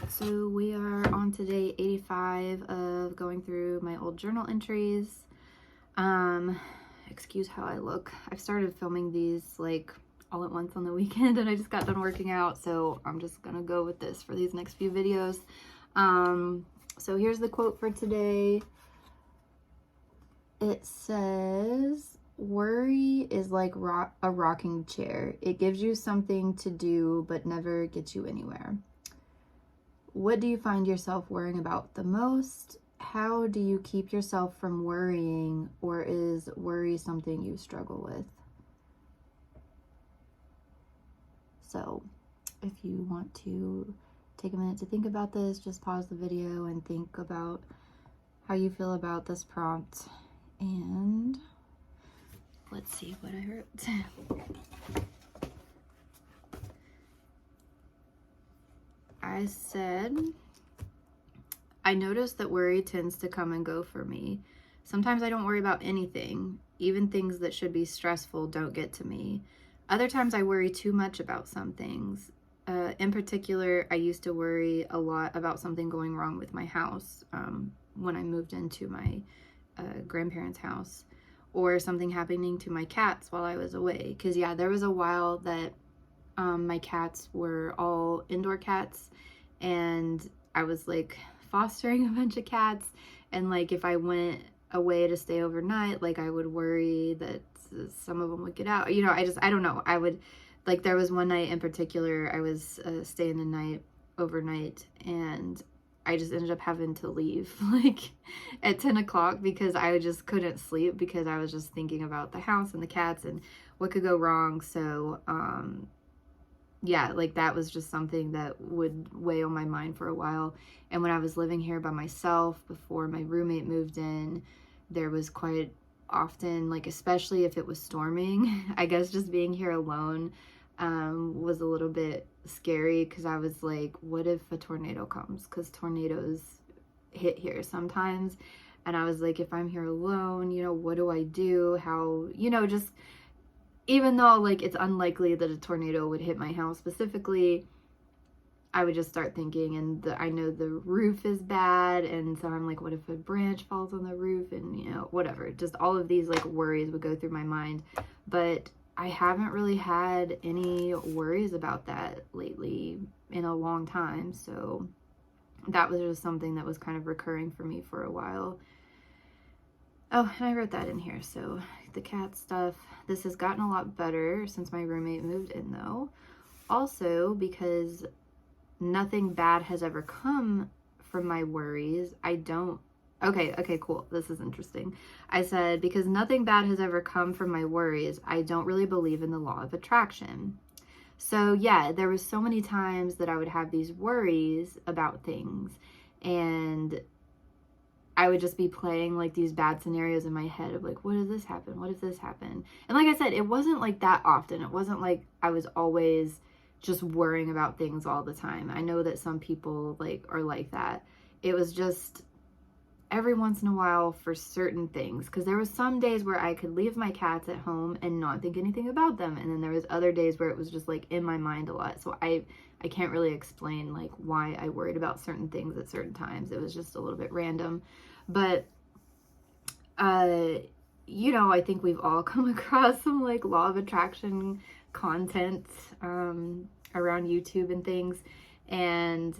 So we are on to day 85 of going through my old journal entries. Excuse how I look. I've started filming these like all at once on the weekend and I just got done working out, so I'm just gonna go with this for these next few videos. So here's the quote for today. It says, "Worry is like a rocking chair. It gives you something to do but never gets you anywhere." What do you find yourself worrying about the most? How do you keep yourself from worrying, or is worry something you struggle with? So if you want to take a minute to think about this, just pause the video and think about how you feel about this prompt. And let's see what I wrote. I said, I notice that worry tends to come and go for me. Sometimes I don't worry about anything. Even things that should be stressful don't get to me. Other times I worry too much about some things. In particular, I used to worry a lot about something going wrong with my house when I moved into my grandparents' house, or something happening to my cats while I was away. Because yeah, there was a while that my cats were all indoor cats, and I was like fostering a bunch of cats, and like if I went away to stay overnight, like I would worry that some of them would get out. You know, I don't know. I would, like, there was one night in particular, I was staying the night overnight, and I just ended up having to leave like at 10 o'clock because I just couldn't sleep because I was just thinking about the house and the cats and what could go wrong. So yeah, like that was just something that would weigh on my mind for a while. And when I was living here by myself before my roommate moved in, there was quite often, like especially if it was storming, I guess just being here alone was a little bit scary because I was like, what if a tornado comes? Because tornadoes hit here sometimes. And I was like, if I'm here alone, you know, what do I do? How, you know, just even though like it's unlikely that a tornado would hit my house specifically, I would just start thinking, and I know the roof is bad, and so I'm like, what if a branch falls on the roof, and you know, whatever. Just all of these like worries would go through my mind, but I haven't really had any worries about that lately in a long time, so that was just something that was kind of recurring for me for a while. Oh, and I wrote that in here. So the cat stuff, this has gotten a lot better since my roommate moved in though. Also, because nothing bad has ever come from my worries, okay, cool. This is interesting. I said, because nothing bad has ever come from my worries, I don't really believe in the law of attraction. So yeah, there was so many times that I would have these worries about things, and I would just be playing like these bad scenarios in my head of like, what if this happen? What if this happened? And like I said, it wasn't like that often. It wasn't like I was always just worrying about things all the time. I know that some people like are like that. It was just every once in a while for certain things, because there was some days where I could leave my cats at home and not think anything about them, and then there was other days where it was just like in my mind a lot. So I can't really explain like why I worried about certain things at certain times. It was just a little bit random. But you know, I think we've all come across some like law of attraction content around YouTube and things, and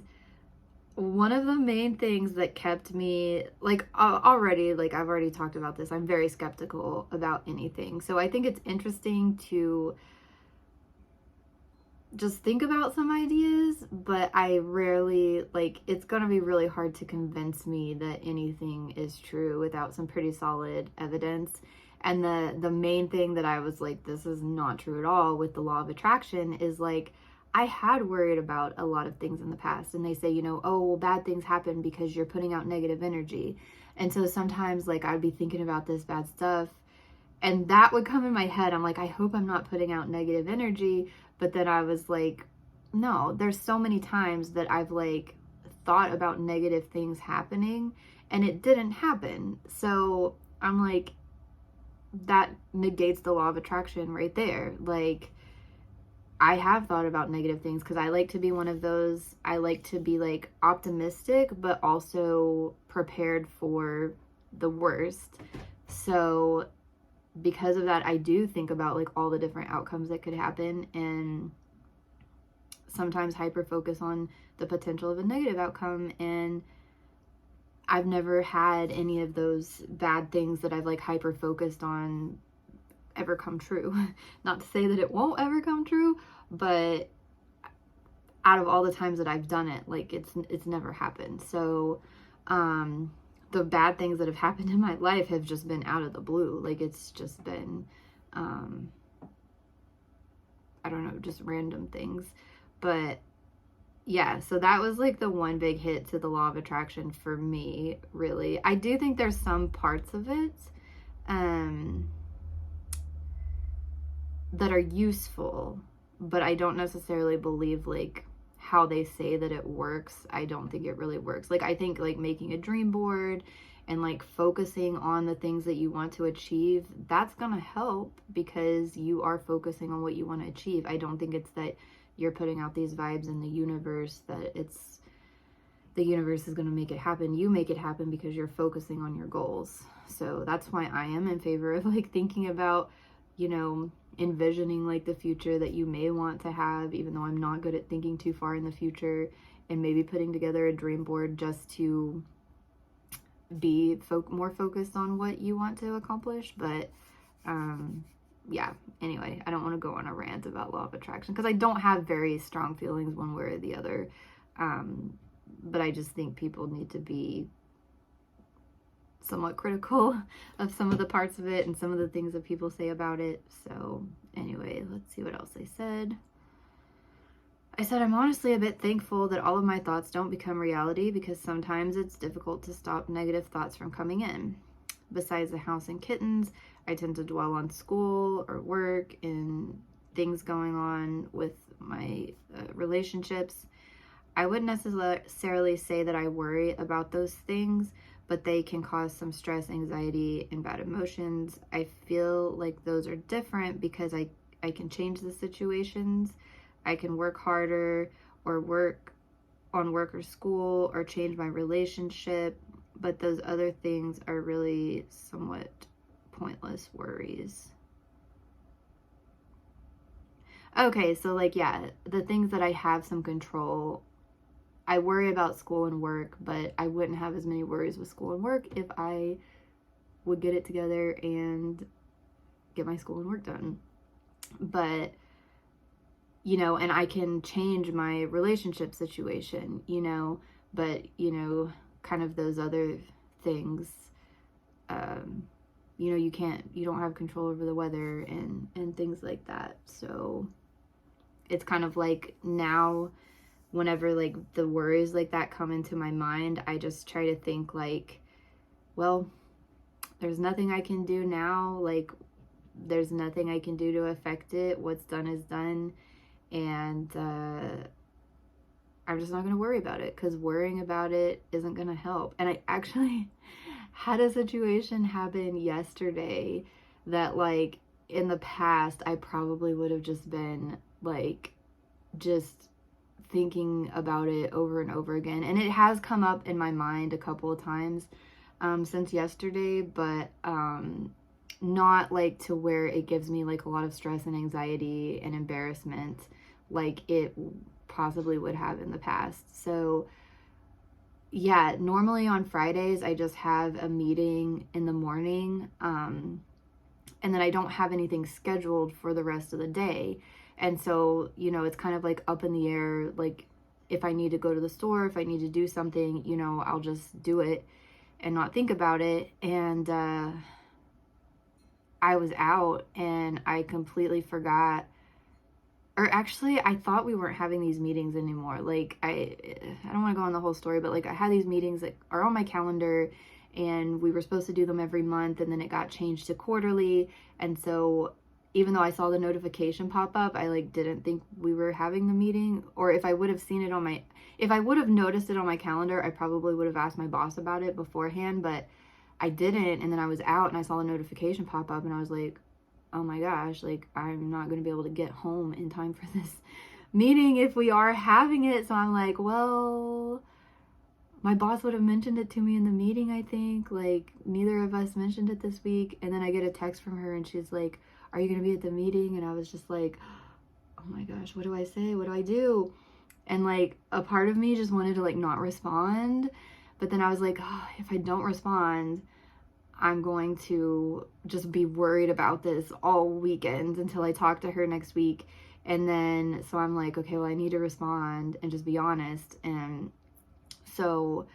one of the main things that kept me like already, like I've already talked about this, I'm very skeptical about anything. So I think it's interesting to just think about some ideas, but I rarely, like, it's gonna be really hard to convince me that anything is true without some pretty solid evidence. And the main thing that I was like, this is not true at all with the law of attraction is like, I had worried about a lot of things in the past, and they say, you know, oh, well, bad things happen because you're putting out negative energy. And so sometimes like I'd be thinking about this bad stuff, and that would come in my head. I'm like, I hope I'm not putting out negative energy. But then I was like, no, there's so many times that I've like thought about negative things happening and it didn't happen. So I'm like, that negates the law of attraction right there. Like, I have thought about negative things because I like to be one of those. I like to be like optimistic, but also prepared for the worst. So because of that, I do think about like all the different outcomes that could happen, and sometimes hyper focus on the potential of a negative outcome. And I've never had any of those bad things that I've like hyper focused on ever come true. Not to say that it won't ever come true, but out of all the times that I've done it, like it's never happened. So the bad things that have happened in my life have just been out of the blue. Like it's just been I don't know, just random things. But yeah, so that was like the one big hit to the law of attraction for me, really. I do think there's some parts of it that are useful, but I don't necessarily believe like how they say that it works. I don't think it really works. Like I think like making a dream board and like focusing on the things that you want to achieve, that's gonna help because you are focusing on what you want to achieve. I don't think it's that you're putting out these vibes in the universe that it's the universe is going to make it happen. You make it happen because you're focusing on your goals. So that's why I am in favor of like thinking about, you know, envisioning like the future that you may want to have, even though I'm not good at thinking too far in the future, and maybe putting together a dream board just to be more focused on what you want to accomplish. But yeah, anyway, I don't want to go on a rant about law of attraction because I don't have very strong feelings one way or the other. But I just think people need to be somewhat critical of some of the parts of it and some of the things that people say about it. So anyway, let's see what else I said. I said, I'm honestly a bit thankful that all of my thoughts don't become reality because sometimes it's difficult to stop negative thoughts from coming in. Besides the house and kittens, I tend to dwell on school or work and things going on with my relationships. I wouldn't necessarily say that I worry about those things, but they can cause some stress, anxiety, and bad emotions. I feel like those are different because I can change the situations. I can work harder or work on work or school or change my relationship, but those other things are really somewhat pointless worries. Okay, so like, yeah, the things that I have some control, I worry about school and work, but I wouldn't have as many worries with school and work if I would get it together and get my school and work done. But, you know, and I can change my relationship situation, you know, but, you know, kind of those other things, you know, you don't have control over the weather and things like that. So it's kind of like now, whenever like the worries like that come into my mind, I just try to think like, well, there's nothing I can do now. Like there's nothing I can do to affect it. What's done is done. And I'm just not going to worry about it because worrying about it isn't going to help. And I actually had a situation happen yesterday that like in the past I probably would have just been like just thinking about it over and over again. And it has come up in my mind a couple of times since yesterday, but not like to where it gives me like a lot of stress and anxiety and embarrassment like it possibly would have in the past. So yeah, normally on Fridays I just have a meeting in the morning and then I don't have anything scheduled for the rest of the day. And so, you know, it's kind of like up in the air. Like if I need to go to the store, if I need to do something, you know, I'll just do it and not think about it. And I was out and I completely forgot, or actually I thought we weren't having these meetings anymore. Like I don't want to go on the whole story, but like I had these meetings that are on my calendar and we were supposed to do them every month, and then it got changed to quarterly. And so even though I saw the notification pop up, I like didn't think we were having the meeting. Or if I would have seen it if I would have noticed it on my calendar, I probably would have asked my boss about it beforehand, but I didn't. And then I was out and I saw the notification pop up and I was like, oh my gosh, like, I'm not going to be able to get home in time for this meeting if we are having it. So I'm like, well, my boss would have mentioned it to me in the meeting, I think. Like, neither of us mentioned it this week. And then I get a text from her and she's like, are you going to be at the meeting? And I was just like, oh my gosh, what do I say? What do I do? And like, a part of me just wanted to like not respond. But then I was like, oh, if I don't respond, I'm going to just be worried about this all weekend until I talk to her next week. And then, so I'm like, okay, well, I need to respond and just be honest. And so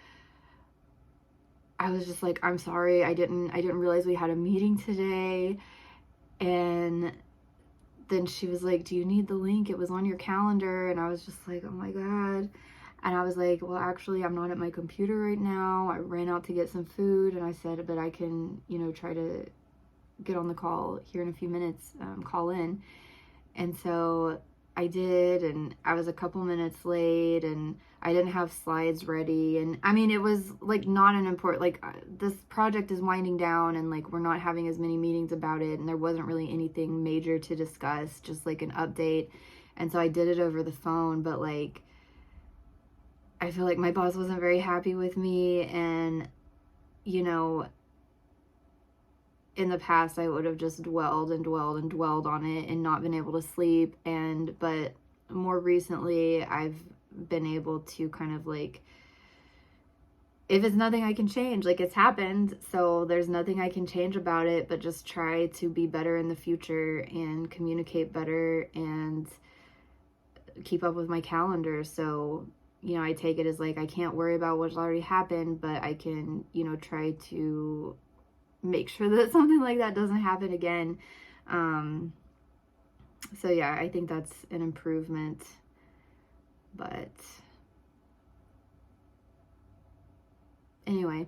I was just like, I'm sorry, I didn't realize we had a meeting today. And then she was like, do you need the link? It was on your calendar. And I was just like, oh my God. And I was like, well, actually, I'm not at my computer right now. I ran out to get some food. And I said, but I can, you know, try to get on the call here in a few minutes, call in. And so I did, and I was a couple minutes late, and I didn't have slides ready. And I mean, it was like not an important, like, this project is winding down, and like we're not having as many meetings about it, and there wasn't really anything major to discuss, just like an update. And so I did it over the phone, but like, I feel like my boss wasn't very happy with me. And, you know, in the past, I would have just dwelled and dwelled and dwelled on it and not been able to sleep. But more recently, I've been able to kind of like, if it's nothing I can change, like, it's happened, so there's nothing I can change about it, but just try to be better in the future and communicate better and keep up with my calendar. So, you know, I take it as like, I can't worry about what's already happened, but I can, you know, try to make sure that something like that doesn't happen again. So yeah, I think that's an improvement. But anyway,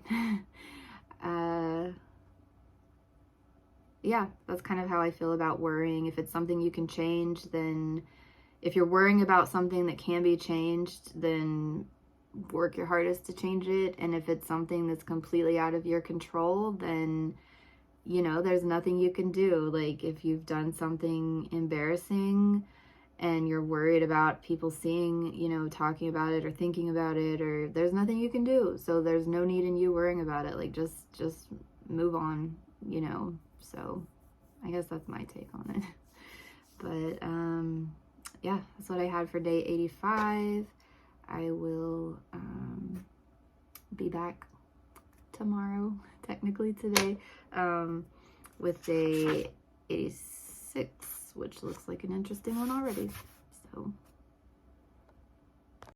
yeah, that's kind of how I feel about worrying. If it's something you can change, then if you're worrying about something that can be changed, then work your hardest to change it. And if it's something that's completely out of your control, then, you know, there's nothing you can do. Like, if you've done something embarrassing and you're worried about people seeing, you know, talking about it or thinking about it, or there's nothing you can do. So there's no need in you worrying about it. Like, just move on, you know. So I guess that's my take on it. But yeah, that's what I had for day 85. I will be back tomorrow, technically today, with day 86, which looks like an interesting one already. So